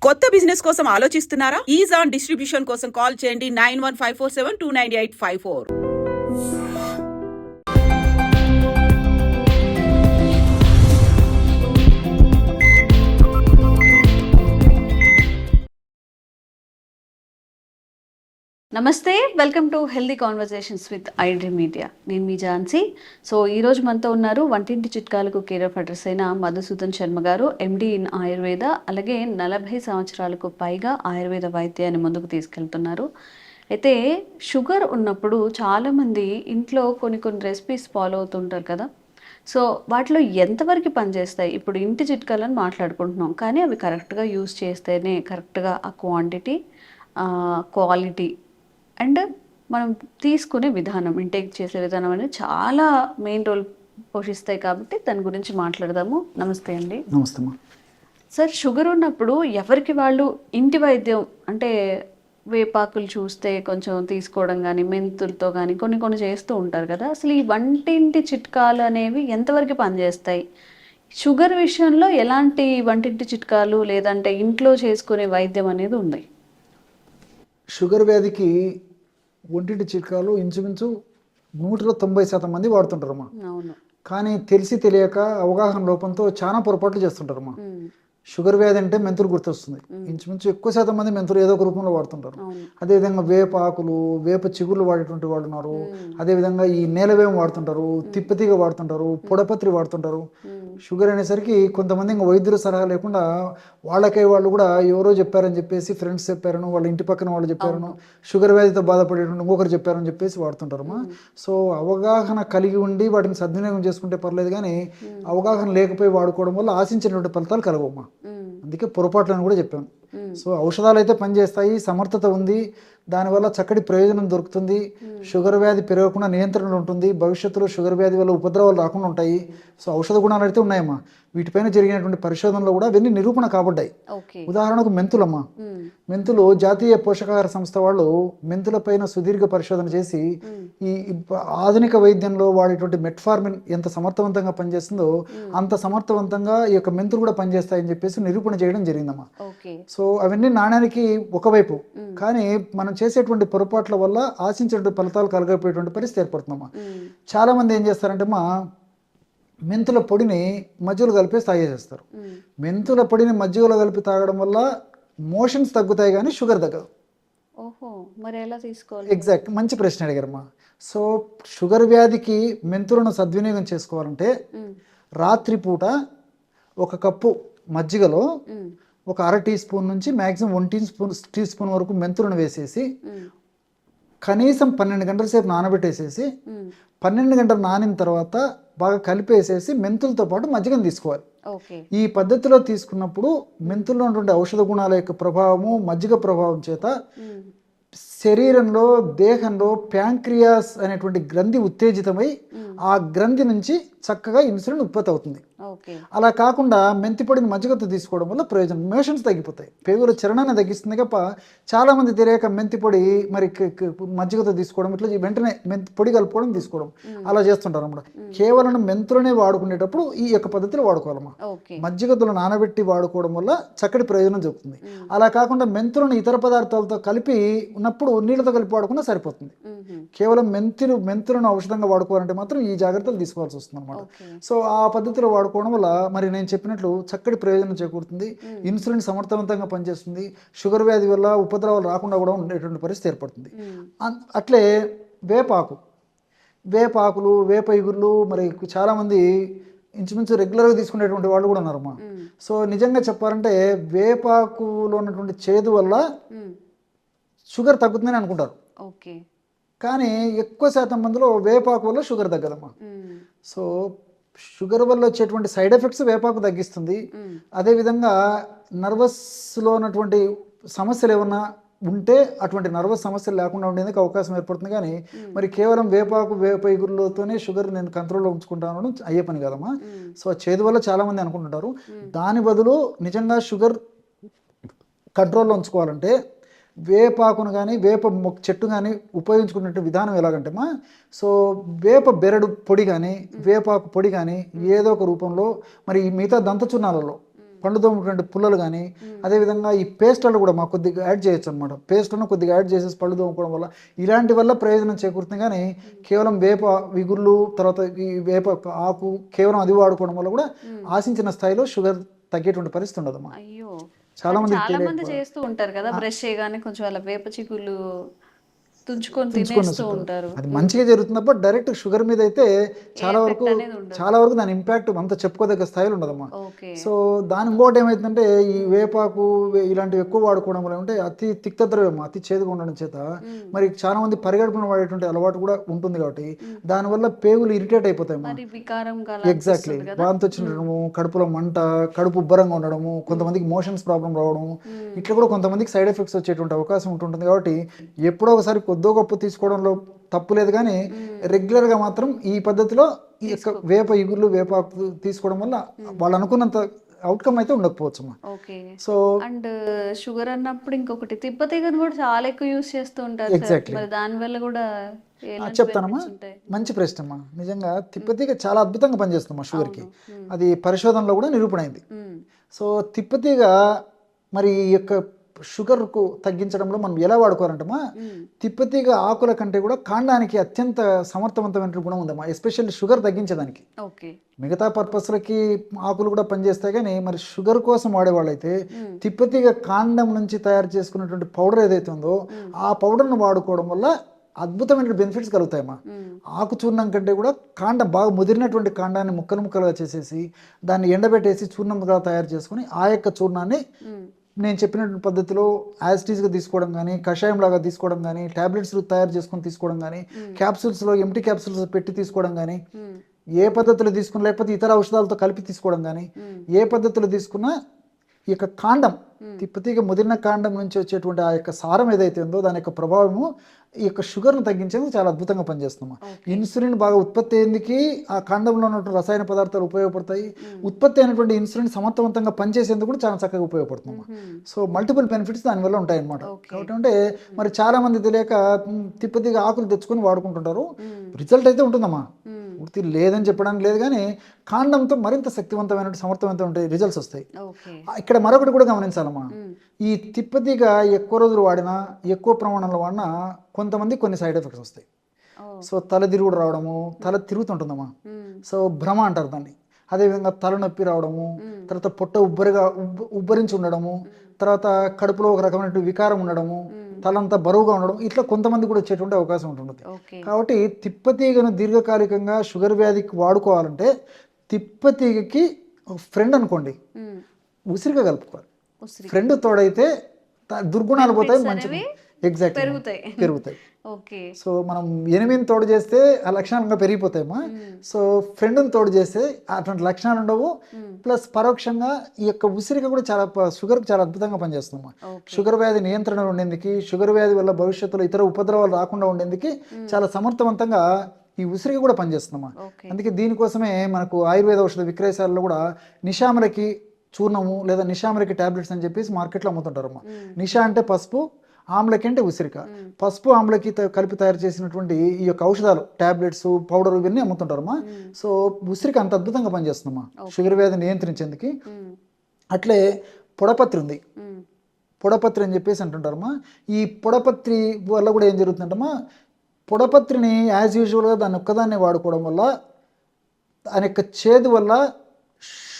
కొత్త బిజినెస్ కోసం ఆలోచిస్తున్నారా? ఈజ్ ఆన్ డిస్ట్రిబ్యూషన్ కోసం కాల్ చేయండి 9154729854. నమస్తే, welcome to healthy conversations with ఐడ్రీ media. నేను మీ ఝాన్సీ. సో ఈరోజు మనతో ఉన్నారు వంటింటి చిట్కాలకు కేర్ ఆఫ్ అడ్రస్ అయిన మధుసూదన్ శర్మ గారు, ఎండి ఇన్ ఆయుర్వేద. అలాగే 40 సంవత్సరాలకు పైగా ఆయుర్వేద వైద్యాన్ని ముందుకు తీసుకెళ్తున్నారు. అయితే షుగర్ ఉన్నప్పుడు చాలామంది ఇంట్లో కొన్ని రెసిపీస్ ఫాలో అవుతుంటారు కదా. సో వాటిలో ఎంతవరకు పనిచేస్తాయి? ఇప్పుడు ఇంటి చిట్కాలను మాట్లాడుకుంటున్నాం, కానీ అవి కరెక్ట్గా యూజ్ చేస్తేనే కరెక్ట్గా ఆ క్వాంటిటీ, క్వాలిటీ అండ్ మనం తీసుకునే విధానం, ఇంటేక్ చేసే విధానం అనేది చాలా మెయిన్ రోల్ పోషిస్తాయి. కాబట్టి దాని గురించి మాట్లాడదాము. నమస్తే అండి. నమస్తే సార్, షుగర్ ఉన్నప్పుడు ఎవరికి వాళ్ళు ఇంటి వైద్యం అంటే వేపాకులు చూస్తే కొంచెం తీసుకోవడం కానీ, మెంతులతో కానీ కొన్ని చేస్తూ ఉంటారు కదా. అసలు ఈ వంటింటి చిట్కాలు అనేవి ఎంతవరకు పనిచేస్తాయి? షుగర్ విషయంలో ఎలాంటి వంటింటి చిట్కాలు లేదంటే ఇంట్లో చేసుకునే వైద్యం అనేది ఉంది? షుగర్ వ్యాధికి ఒంటింటి చిట్కాలు ఇంచుమించు 190% మంది వాడుతుంటారమ్మా. అవును. కానీ తెలిసి తెలియక అవగాహన లోపంతో చాలా పొరపాట్లు చేస్తుంటారమ్మా. షుగర్ వ్యాధి అంటే మెంతులు గుర్తొస్తుంది. ఇంచుమించు ఎక్కువ శాతం మంది మెంతులు ఏదో ఒక రూపంలో వాడుతుంటారు. అదేవిధంగా వేప ఆకులు, వేప చిగుళ్ళు వాడేటువంటి వాళ్ళు ఉన్నారు. అదేవిధంగా ఈ నేలవేం వాడుతుంటారు, తిప్పతీగ వాడుతుంటారు, పొడపత్రి వాడుతుంటారు. షుగర్ అనేసరికి కొంతమంది ఇంకా వైద్యుల సలహా లేకుండా వాళ్ళకే వాళ్ళు కూడా ఎవరో చెప్పారని చెప్పేసి, ఫ్రెండ్స్ చెప్పారను, వాళ్ళ ఇంటి పక్కన వాళ్ళు చెప్పారను, షుగర్ వ్యాధితో బాధపడేటువంటి ఇంకొకరు చెప్పారని చెప్పేసి వాడుతుంటారమ్మా. సో అవగాహన కలిగి ఉండి వాటిని సద్వినియోగం చేసుకుంటే పర్లేదు, కానీ అవగాహన లేకపోయి వాడుకోవడం వల్ల ఆశించినటువంటి ఫలితాలు కలగమ్మా. అందుకే పొరపాట్లను కూడా చెప్పాను. సో ఔషధాలు అయితే పనిచేస్తాయి, సమర్థత ఉంది, దానివల్ల చక్కటి ప్రయోజనం దొరుకుతుంది. షుగర్ వ్యాధి పెరగకుండా నియంత్రణలు ఉంటుంది. భవిష్యత్తులో షుగర్ వ్యాధి వల్ల ఉపద్రవాలు రాకుండా ఉంటాయి. సో ఔషధ గుణాలు అయితే ఉన్నాయమ్మా. వీటిపైన జరిగినటువంటి పరిశోధనలో కూడా అవన్నీ నిరూపణ కాబడ్డాయి. ఉదాహరణకు మెంతులమ్మా. మెంతులు జాతీయ పోషకాహార సంస్థ వాళ్ళు మెంతుల పైన సుదీర్ఘ పరిశోధన చేసి ఈ ఆధునిక వైద్యంలో వాడేటువంటి మెట్ఫార్మిన్ ఎంత సమర్థవంతంగా పనిచేస్తుందో అంత సమర్థవంతంగా ఈ యొక్క మెంతులు కూడా పనిచేస్తాయని చెప్పేసి నిరూపణ చేయడం జరిగిందమ్మా. సో అవన్నీ నాణ్యానికి ఒకవైపు, కానీ మనం చేసేటువంటి పొరపాట్ల వల్ల ఆశించేటువంటి ఫలితాలు కలగకపోయేటువంటి పరిస్థితి ఏర్పడుతుందమ్మా. చాలా మంది ఏం చేస్తారంటే మెంతుల పొడిని మజ్జిగలో కలిపి తాగేసేస్తారు. మెంతుల పొడిని మజ్జిగలో కలిపి తాగడం వల్ల మోషన్స్ తగ్గుతాయి, కానీ షుగర్ తగ్గదు. ఓహో, మరి ఎలా తీసుకోవాలి? ఎగ్జాక్ట్, మంచి ప్రశ్న అడిగారమ్మా. సో షుగర్ వ్యాధికి మెంతులను సద్వినియోగం చేసుకోవాలంటే రాత్రిపూట 1 కప్పు మజ్జిగలో ఒక 1/2 టీ స్పూన్ నుంచి మ్యాక్సిమం 1 టీ స్పూన్ వరకు మెంతులను వేసేసి కనీసం 12 గంటల సేపు నానబెట్టేసేసి 12 గంటలు నానిన తర్వాత బాగా కలిపేసేసి మెంతులతో పాటు మజ్జిగను తీసుకోవాలి. ఈ పద్ధతిలో తీసుకున్నప్పుడు మెంతుల్లో ఉన్నటువంటి ఔషధ గుణాల యొక్క ప్రభావము, మజ్జిగ ప్రభావం చేత శరీరంలో, దేహంలో ప్యాంక్రియాస్ అనేటువంటి గ్రంథి ఉత్తేజితమై ఆ గ్రంథి నుంచి చక్కగా ఇన్సులిన్ ఉత్పత్తి అవుతుంది. అలా కాకుండా మెంతి పొడిని మజ్జిగతో తీసుకోవడం వల్ల ప్రయోజనం, మోషన్స్ తగ్గిపోతాయి, పేగుల చరణాన్ని తగ్గిస్తుంది. తప్ప చాలా మంది తెలియక మెంతి పొడి మరి మజ్జిగతో తీసుకోవడం, ఇట్లా వెంటనే మెంతి పొడి కలుపుకోవడం, తీసుకోవడం అలా చేస్తుంటారు అన్నమాట. కేవలం మెంతులనే వాడుకునేటప్పుడు ఈ యొక్క పద్ధతిలో వాడుకోవాలమ్మా. మజ్జిగతో నానబెట్టి వాడుకోవడం వల్ల చక్కటి ప్రయోజనం జరుగుతుంది. అలా కాకుండా మెంతులను ఇతర పదార్థాలతో కలిపి ఉన్నప్పుడు నీళ్ళతో కలిపి వాడుకున్నా సరిపోతుంది. కేవలం మెంతులను ఔషధంగా వాడుకోవాలంటే మాత్రం ఈ జాగ్రత్తలు తీసుకోవాల్సి వస్తుంది అనమాట. సో ఆ పద్ధతిలో వాడుకోవడం వల్ల మరి నేను చెప్పినట్లు చక్కటి ప్రయోజనం చేకూరుతుంది. ఇన్సులిన్ సమర్థవంతంగా పనిచేస్తుంది. షుగర్ వ్యాధి వల్ల ఉపద్రవాలు రాకుండా కూడా ఉండేటువంటి పరిస్థితి ఏర్పడుతుంది. అట్లే వేపాకులు, వేప ఇగుర్లు మరి చాలామంది ఇంచుమించు రెగ్యులర్గా తీసుకునేటువంటి వాళ్ళు కూడా ఉన్నారమ్మా. సో నిజంగా చెప్పాలంటే వేపాకులో ఉన్నటువంటి చేదు వల్ల షుగర్ తగ్గుతుందని అనుకుంటారు, కానీ ఎక్కువ శాతం మందిలో వేపాకు వల్ల షుగర్ తగ్గదమ్మా. సో షుగర్ వల్ల వచ్చేటువంటి సైడ్ ఎఫెక్ట్స్ వేపాకు తగ్గిస్తుంది. అదేవిధంగా నర్వస్లో ఉన్నటువంటి సమస్యలు ఏమన్నా ఉంటే అటువంటి నర్వస్ సమస్యలు లేకుండా ఉండేందుకు అవకాశం ఏర్పడుతుంది. కానీ మరి కేవలం వేప ఇగురులతోనే షుగర్ నేను కంట్రోల్లో ఉంచుకుంటాను అయ్యే పని కదమ్మా. సో చేదు వల్ల చాలామంది అనుకుంటుంటారు. దాని బదులు నిజంగా షుగర్ కంట్రోల్లో ఉంచుకోవాలంటే వేపాకును కానీ వేప చెట్టు కానీ ఉపయోగించుకునే విధానం ఎలాగంటే సో వేప బెరడు పొడి కానీ వేపాకు పొడి కానీ ఏదో ఒక రూపంలో మరి మిగతా దంతచున్నాలలో పండు తోముకునే పుల్లలు కానీ అదేవిధంగా ఈ పేస్ట్లలో కూడా మాకు కొద్దిగా యాడ్ చేయొచ్చు అనమాట. పేస్ట్లను కొద్దిగా యాడ్ చేసేసి పళ్ళు తోముకోవడం వల్ల ఇలాంటి వల్ల ప్రయోజనం చేకూరుతుంది. కానీ కేవలం వేప విగుళ్ళు తర్వాత ఈ వేప ఆకు కేవలం అది వాడుకోవడం వల్ల కూడా ఆశించిన స్థాయిలో షుగర్ తగ్గేటువంటి పరిస్థితి ఉండదమ్మా. అయ్యో, చాలా చాలా మంది చేస్తూ ఉంటారు కదా, బ్రష్ చేయగానే కొంచెం అలా వేప చిగుళ్ళు తుంచుకొని తినేస్తూ ఉంటారు. అది మంచిగా జరుగుతుంది తప్ప డైరెక్ట్ షుగర్ మీద అయితే చాలా వరకు దాని ఇంపాక్ట్ అంత చెప్పుకోదగ్గ స్థాయిలో ఉండదమ్మా. సో దాని ఇంకోటి ఏమైతుందంటే ఈ వేపాకు ఇలాంటివి ఎక్కువ వాడుకోవడం వల్ల అంటే అతి తిక్తద్రవ్యం అతి చేదుగా ఉండడం చేత మరి చాలా మంది పరిగడుపున వాడేటువంటి అలవాటు కూడా ఉంటుంది కాబట్టి దానివల్ల పేగులు ఇరిటేట్ అయిపోతాయి. ఎగ్జాక్ట్లీ, వాంతి వచ్చినడము, కడుపులో మంట, కడుపు ఉబ్బరంగా ఉండడము, కొంతమందికి మోషన్స్ ప్రాబ్లం రావడం, ఇట్లా కూడా కొంతమందికి సైడ్ ఎఫెక్ట్స్ వచ్చేటువంటి అవకాశం ఉంటుంది. కాబట్టి ఎప్పుడో ఒకసారి కొద్దో గొప్ప తీసుకోవడంలో తప్పు లేదు, కానీ రెగ్యులర్గా మాత్రం ఈ పద్ధతిలో ఈ యొక్క వేప ఇగుళ్ళు వేపాకు తీసుకోవడం వల్ల వాళ్ళు అనుకున్నంత అవుట్కమ్ అయితే ఉండకపోవచ్చు. సో అండ్ షుగర్ అన్నప్పుడు ఇంకొకటి తిప్పతీగను కూడా చాలా ఎక్కువ యూస్ చేస్తూ ఉంటారు. ఎగ్జాక్ట్లీ, దాని వల్ల కూడా చెప్తానమ్మా. మంచి ప్రశ్న అమ్మా. నిజంగా తిప్పతీగ చాలా అద్భుతంగా పనిచేస్తుందమ్మా షుగర్కి. అది పరిశోధనలో కూడా నిరూపణ అయింది. సో తిప్పతీగ మరి ఈ యొక్క షుగర్కు తగ్గించడంలో మనం ఎలా వాడుకోవాలంటమ్మా, తిప్పతీగ ఆకుల కంటే కూడా కాండానికి అత్యంత సమర్థవంతమైన గుణం ఉందమ్మా, ఎస్పెషల్లీ షుగర్ తగ్గించడానికి. మిగతా పర్పస్లకి ఆకులు కూడా పనిచేస్తాయి, కానీ మరి షుగర్ కోసం వాడేవాళ్ళైతే తిప్పతీగ కాండం నుంచి తయారు చేసుకున్నటువంటి పౌడర్ ఏదైతే ఉందో ఆ పౌడర్ను వాడుకోవడం వల్ల అద్భుతమైన బెనిఫిట్స్ కలుగుతాయమ్మా. ఆకు చూర్ణం కంటే కూడా కాండం బాగా ముదిరినటువంటి కాండాన్ని ముక్కలు ముక్కలుగా చేసేసి దాన్ని ఎండబెట్టేసి చూర్ణంగా తయారు చేసుకుని ఆ యొక్క చూర్ణాన్ని నేను చెప్పినటువంటి పద్ధతిలో యాజిటీస్గా తీసుకోవడం కానీ, కషాయం లాగా తీసుకోవడం కానీ, ట్యాబ్లెట్స్ తయారు చేసుకొని తీసుకోవడం కానీ, క్యాప్సూల్స్లో ఎంటీ క్యాప్సూల్స్ పెట్టి తీసుకోవడం కానీ, ఏ పద్ధతిలో తీసుకున్నా లేకపోతే ఇతర ఔషధాలతో కలిపి తీసుకోవడం కానీ, ఏ పద్ధతిలో తీసుకున్నా ఈ యొక్క కాండం తిప్పతీగ ముదిరిన కాండం నుంచి వచ్చేటువంటి ఆ యొక్క సారం ఏదైతే ఉందో దాని యొక్క ప్రభావము ఈ యొక్క షుగర్ను తగ్గించేందుకు చాలా అద్భుతంగా పనిచేస్తున్నాం. ఇన్సులిన్ బాగా ఉత్పత్తి అయ్యేందుకు ఆ కాండంలో ఉన్నటువంటి రసాయన పదార్థాలు ఉపయోగపడతాయి. ఉత్పత్తి అయినటువంటి ఇన్సులిన్ సమర్థవంతంగా పనిచేసేందుకు కూడా చాలా చక్కగా ఉపయోగపడుతున్నాం. సో మల్టిపుల్ బెనిఫిట్స్ దానివల్ల ఉంటాయన్నమాట. కాబట్టి అంటే మరి చాలా మంది తెలియక తిప్పతీగ ఆకులు తెచ్చుకొని వాడుకుంటుంటారు. రిజల్ట్ అయితే ఉంటుందమ్మా, పూర్తి లేదని చెప్పడానికి లేదు, కానీ కాండంతో మరింత శక్తివంతమైన సమర్థవంతమైన రిజల్ట్స్ వస్తాయి. ఇక్కడ మరొకటి కూడా గమనించాలమ్మా, ఈ తిప్పతీగ ఎక్కువ రోజులు వాడినా ఎక్కువ ప్రమాణంలో వాడినా కొంతమంది కొన్ని సైడ్ ఎఫెక్ట్స్ వస్తాయి. సో తలదిరుగుడు రావడము, తల తిరుగుతుంటుందమ్మా, సో భ్రమ అంటారు దాన్ని. అదేవిధంగా తలనొప్పి రావడము, తర్వాత పొట్ట ఉబ్బరించి ఉండడము, తర్వాత కడుపులో ఒక రకమైన వికారం ఉండడము, తలంతా బరువుగా ఉండడం, ఇట్లా కొంతమంది కూడా వచ్చేటువంటి అవకాశం ఉంటుంది. కాబట్టి తిప్పతీగను దీర్ఘకాలికంగా షుగర్ వ్యాధికి వాడుకోవాలంటే తిప్పతీగకి ఫ్రెండ్ అనుకోండి, ఉసిరిగా కలుపుకోవాలి. ఫ్రెండ్ తోడైతే దుర్గుణాలు పోతాయి, మంచిది ఎగ్జాక్ట్ పెరుగుతాయి. సో మనం ఎనిమిదిని తోడు చేస్తే ఆ లక్షణాలు పెరిగిపోతాయమ్మా. సో ఫ్రెండ్ని తోడు చేస్తే అటువంటి లక్షణాలు ఉండవు. ప్లస్ పరోక్షంగా ఈ యొక్క ఉసిరిక కూడా చాలా షుగర్కి చాలా అద్భుతంగా పనిచేస్తుందమ్మా. షుగర్ వ్యాధి నియంత్రణ ఉండేందుకు, షుగర్ వ్యాధి వల్ల భవిష్యత్తులో ఇతర ఉపద్రవాలు రాకుండా ఉండేందుకు చాలా సమర్థవంతంగా ఈ ఉసిరిక కూడా పనిచేస్తుందమ్మా. అందుకే దీనికోసమే మనకు ఆయుర్వేద ఔషధ విక్రయశాలలో కూడా నిషామరకి చూర్ణము లేదా నిషామరకి టాబ్లెట్స్ అని చెప్పేసి మార్కెట్లో అమ్ముతుంటారమ్మా. నిషా అంటే పసుపు, ఆమ్లకి అంటే ఉసిరిక. పసుపు ఆమ్లకి కలిపి తయారు చేసినటువంటి ఈ యొక్క ఔషధాలు, టాబ్లెట్స్, పౌడర్ ఇవన్నీ అమ్ముతుంటారమ్మా. సో ఉసిరిక అంత అద్భుతంగా పనిచేస్తుందమ్మా షుగర్ వ్యాధి నియంత్రించేందుకు. అట్లే పొడపత్రి ఉంది, పొడపత్రి అని చెప్పేసి అంటుంటారమ్మా. ఈ పొడపత్రి వల్ల కూడా ఏం జరుగుతుందంటమ్మా, పొడపత్రిని యాజ్ యూజువల్గా దాన్ని ఒక్కదాన్ని వాడుకోవడం వల్ల దాని యొక్క చేదు వల్ల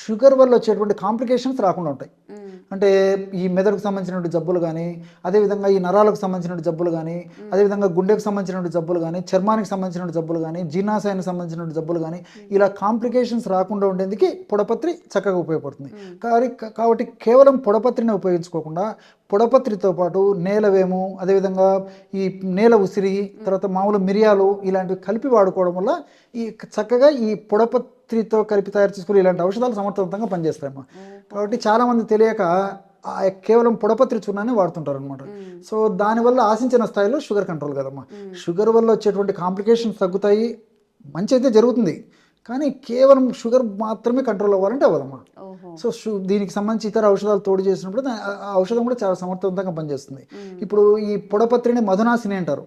షుగర్ వల్ల వచ్చేటువంటి కాంప్లికేషన్స్ రాకుండా ఉంటాయి. అంటే ఈ మెదడుకు సంబంధించినటువంటి జబ్బులు కానీ, అదేవిధంగా ఈ నరాలకు సంబంధించినటువంటి జబ్బులు కానీ, అదేవిధంగా గుండెకు సంబంధించినటువంటి జబ్బులు కానీ, చర్మానికి సంబంధించినటువంటి జబ్బులు కానీ, జీర్ణాశయానికి సంబంధించినటువంటి జబ్బులు కానీ, ఇలా కాంప్లికేషన్స్ రాకుండా ఉండేందుకు పొడపత్రి చక్కగా ఉపయోగపడుతుంది. కాబట్టి కేవలం పొడపత్రిని ఉపయోగించుకోకుండా పొడపత్రితో పాటు నేలవేము, అదేవిధంగా ఈ నేల ఉసిరి, తర్వాత మామూలు మిరియాలు ఇలాంటివి కలిపి వాడుకోవడం వల్ల ఈ చక్కగా ఈ పొడపత్రితో కలిపి తయారు చేసుకుని ఇలాంటి ఔషధాలు సమర్థవంతంగా పనిచేస్తాయమ్మా. కాబట్టి చాలామంది తెలియక కేవలం పొడపత్రి చూర్ణాన్ని వాడుతుంటారు అనమాట. సో దానివల్ల ఆశించిన స్థాయిలో షుగర్ కంట్రోల్ కదమ్మా. షుగర్ వల్ల వచ్చేటువంటి కాంప్లికేషన్స్ తగ్గుతాయి, మంచి అయితే జరుగుతుంది, కానీ కేవలం షుగర్ మాత్రమే కంట్రోల్ అవ్వాలంటే అవ్వదమ్మా. సో దీనికి సంబంధించి ఇతర ఔషధాలు తోడు చేసినప్పుడు ఆ ఔషధం కూడా చాలా సమర్థవంతంగా పనిచేస్తుంది. ఇప్పుడు ఈ పొడపత్రిని మధునాశిని అంటారు.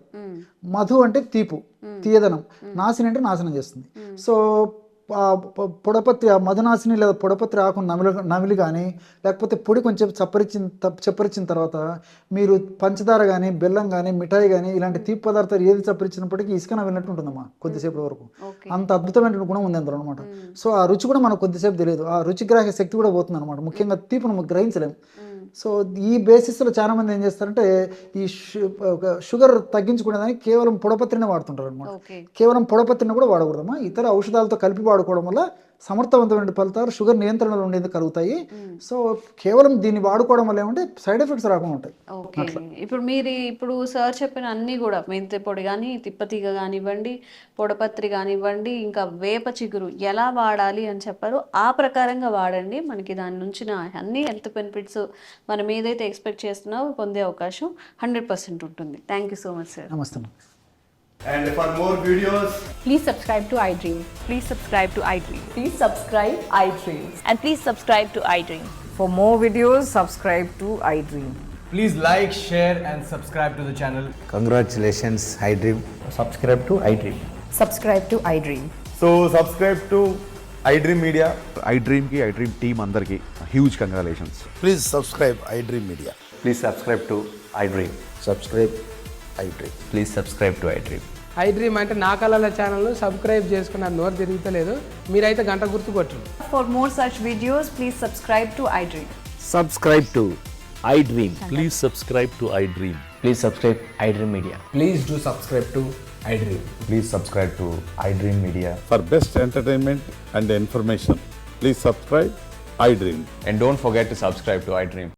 మధు అంటే తీపు, తీయదనం, నాశిని అంటే నాశనం చేస్తుంది. సో పొడపత్రి ఆ మధునాశిని లేదా పొడపత్రి ఆకు నమిలి కానీ లేకపోతే పొడి కొంచెం చప్పరిచిన తర్వాత మీరు పంచదార కానీ బెల్లం కానీ మిఠాయి కానీ ఇలాంటి తీపి పదార్థాలు ఏది చప్పరించినప్పటికీ ఇసుక నవ్వినట్టు ఉంటుందమ్మా కొద్దిసేపు వరకు. అంత అద్భుతమైన గుణం ఉంది అందులో అనమాట. సో ఆ రుచి కూడా మనకు కొద్దిసేపు తెలియదు, ఆ రుచిగ్రాహ్య శక్తి కూడా పోతుంది అనమాట. ముఖ్యంగా తీపి మనం గ్రహించలేము. సో ఈ బేసిస్లో చాలా మంది ఏం చేస్తారంటే ఈ షుగర్ తగ్గించుకునేదానికి కేవలం పొడపత్రిని వాడుతుంటారు అనమాట. కేవలం పొడపత్రిని కూడా వాడకూడదమ్మా, ఇతర ఔషధాలతో కలిపి వాడుకోవడం వల్ల సమర్థవంతమైన ఫలితాలు షుగర్ నియంత్రణలో ఉండేది కలుగుతాయి. సో కేవలం దీన్ని వాడుకోవడం వల్ల ఏమంటే సైడ్ ఎఫెక్ట్స్ రాకుండా ఉంటాయి. ఓకే, ఇప్పుడు సార్ చెప్పిన అన్ని కూడా మెంతి పొడి కానీ, తిప్పతీగ కానివ్వండి, పొడపత్రి కానివ్వండి, ఇంకా వేప చిగురు ఎలా వాడాలి అని చెప్పారు. ఆ ప్రకారంగా వాడండి. మనకి దాని నుంచి అన్ని హెల్త్ బెనిఫిట్స్ మనం ఏదైతే ఎక్స్పెక్ట్ చేస్తున్నామో పొందే అవకాశం 100% ఉంటుంది. Thank you so much sir. నమస్తే. And for more videos, Please subscribe to iDream. Please subscribe to iDream. Please subscribe iDream. And please subscribe to iDream. For more videos, subscribe to iDream. please like, share, and subscribe to the channel. Congratulations, iDream. Subscribe to iDream. Subscribe to iDream. So subscribe to iDream Media. iDream ki iDream team andarki huge congratulations. Please subscribe iDream Media. Please subscribe to iDream. Subscribe iDream. Please subscribe to iDream. iDream అంటే నా కళల ఛానల్ను subscribe చేసుకున్న నోరు తిరుగుతలేదు, మీరైతే గంట గుర్తు కొట్టండి. For more such videos, please subscribe to iDream. Subscribe to iDream. Please subscribe to iDream. Please subscribe iDream Media. Please do subscribe to iDream. Please subscribe to iDream Media. For best entertainment and information, please subscribe iDream. And don't forget to subscribe to iDream.